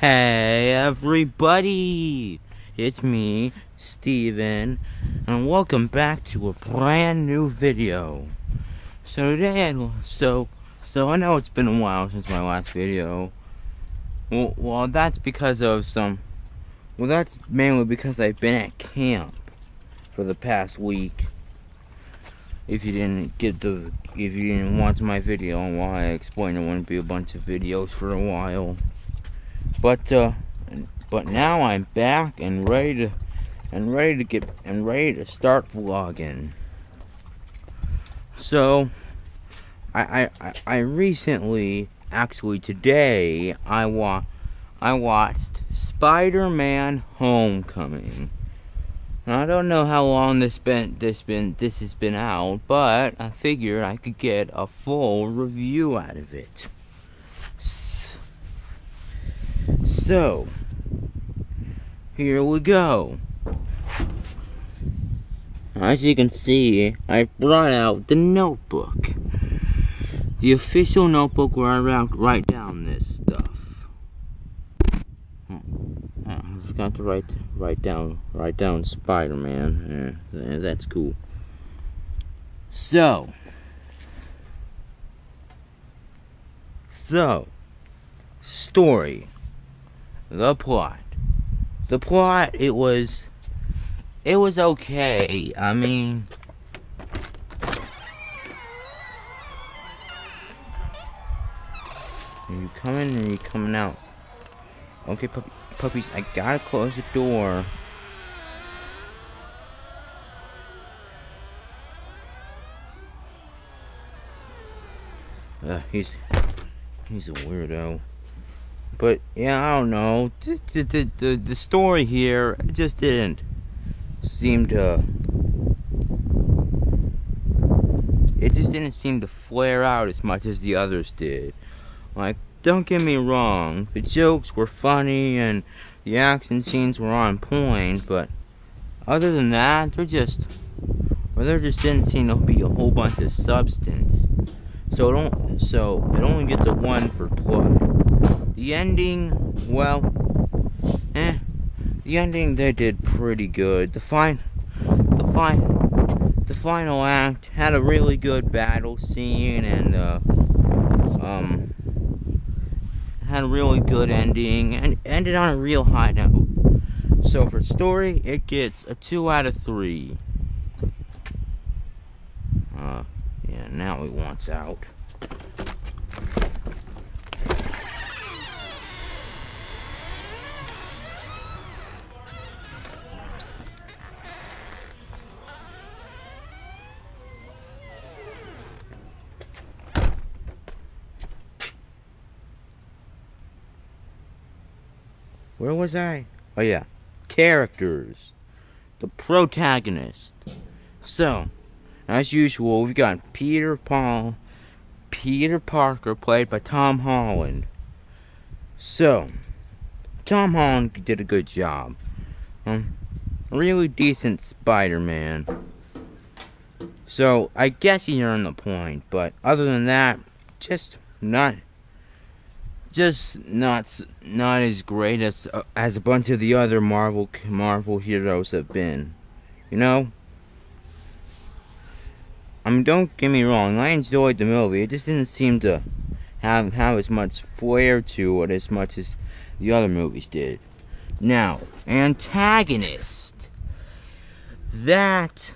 Hey everybody, it's me, Steven, and welcome back to a brand new video. So today, I know it's been a while since my last video. Well, that's that's mainly because I've been at camp for the past week. If you didn't watch my video on why I explained, there wouldn't be a bunch of videos for a while. But now I'm back and ready to start vlogging. So I recently, actually today, I watched Spider-Man: Homecoming. Now, I don't know how long this has been out, but I figured I could get a full review out of it. So, here we go. As you can see, I brought out the notebook. The official notebook where I write down this stuff. I forgot to write down Spider-Man. That's cool. So, story. The plot, it was okay. I mean, are you coming or are you coming out? Okay, puppies, I gotta close the door. He's a weirdo. But yeah, I don't know. Just the story here just didn't seem to. It just didn't seem to flare out as much as the others did. Like, don't get me wrong, the jokes were funny and the action scenes were on point, but other than that, there just didn't seem to be a whole bunch of substance. So it only gets a 1 for plot. The ending, well, the ending they did pretty good. The final act had a really good battle scene and had a really good ending and ended on a real high note. So for story, it gets a 2 out of 3. Yeah, now he wants out. Where was I? Oh yeah, characters. The protagonist. So, as usual, we've got Peter Parker, played by Tom Holland. So, Tom Holland did a good job. A really decent Spider-Man. So, I guess he earned the point, but other than that, just not as great as a bunch of the other Marvel heroes have been. You know? I mean, don't get me wrong, I enjoyed the movie. It just didn't seem to have as much flair to it as much as the other movies did. Now, antagonist. That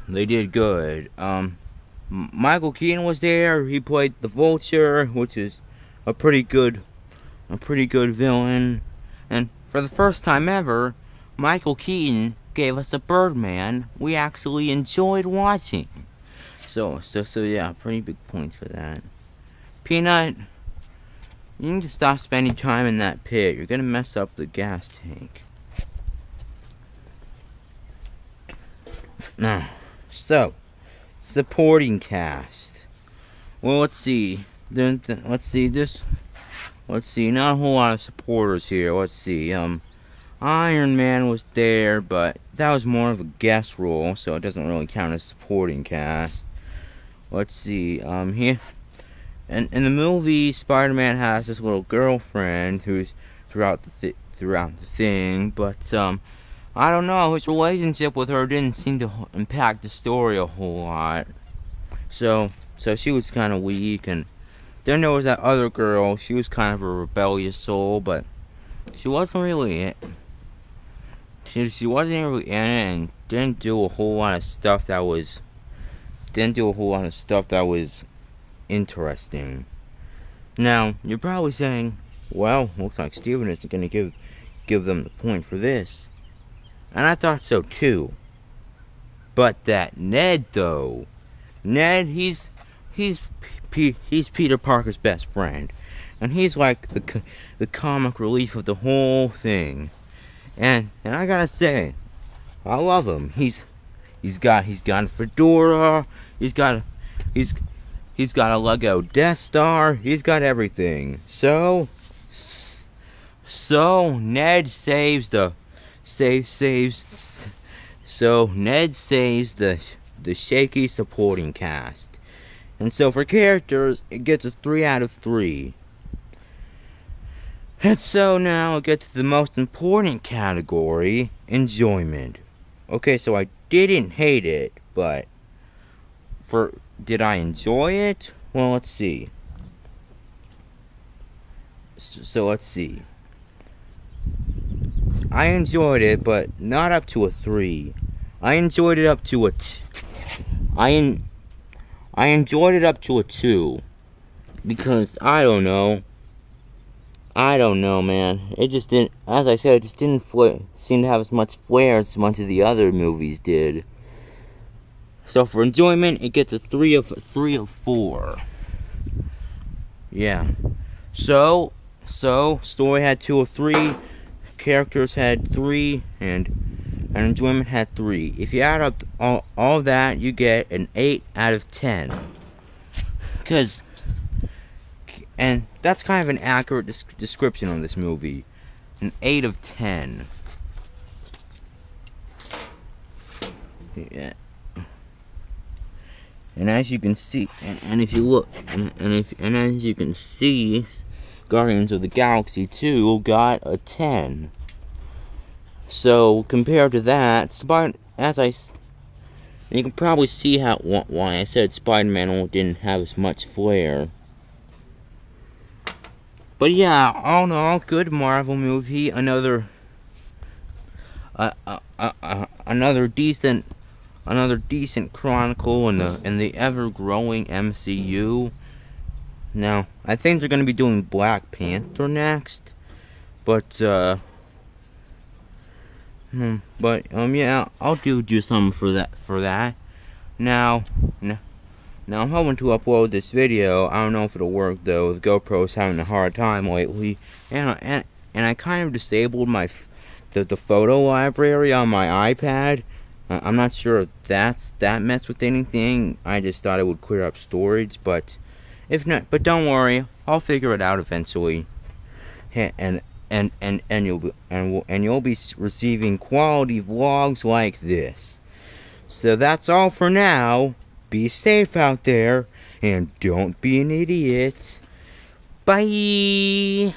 they did good. Michael Keaton was there. He played the Vulture, which is a pretty good villain. And for the first time ever, Michael Keaton gave us a Birdman we actually enjoyed watching. So yeah, pretty big points for that. Peanut, you need to stop spending time in that pit. You're gonna mess up the gas tank. Now, so supporting cast. Well, let's see. Let's see. Not a whole lot of supporters here. Let's see. Iron Man was there, but that was more of a guest role, so it doesn't really count as supporting cast. Let's see. Here in the movie, Spider-Man has this little girlfriend who's throughout the thing, but I don't know, his relationship with her didn't seem to impact the story a whole lot. So she was kind of weak, and then there was that other girl. She was kind of a rebellious soul, but she wasn't really it. She wasn't really in it, and didn't do a whole lot of stuff that was interesting. Now you're probably saying, well, looks like Steven isn't going to give them the point for this, and I thought so too. But that Ned, though, Ned, he's Peter Parker's best friend, and he's like the comic relief of the whole thing. And I gotta say, I love him. He's got a fedora. He's got a Lego Death Star. He's got everything. So Ned saves the shaky supporting cast. And so for characters, it gets a 3 out of 3. And so now I get to the most important category, enjoyment. Okay, so I didn't hate it, but did I enjoy it? Well, let's see. So let's see. I enjoyed it, but not up to a 3. I enjoyed it up to a I enjoyed it up to a 2. Because I don't know, man. It just didn't, as I said, it just didn't seem to have as much flair as much of the other movies did. So for enjoyment, it gets a 3 of 4. Yeah. So story had 2 of 3, characters had 3, and enjoyment had 3. If you add up all that, you get an 8 out of 10. And that's kind of an accurate description of this movie. An 8 of 10. Yeah. And as you can see, and if you look, and as you can see, Guardians of the Galaxy 2 got a 10. So compared to that, you can probably see why I said Spider-Man didn't have as much flair. But yeah, all in all, good Marvel movie. Another decent chronicle in the ever-growing MCU. Now, I think they're gonna be doing Black Panther next, but yeah, I'll do something for that. Now I'm hoping to upload this video. I don't know if it'll work though. The GoPro's having a hard time lately, and I kind of disabled the photo library on my iPad. I'm not sure if that messed with anything. I just thought it would clear up storage, but if not, but don't worry, I'll figure it out eventually. And you'll be receiving quality vlogs like this. So that's all for now. Be safe out there, and don't be an idiot. Bye!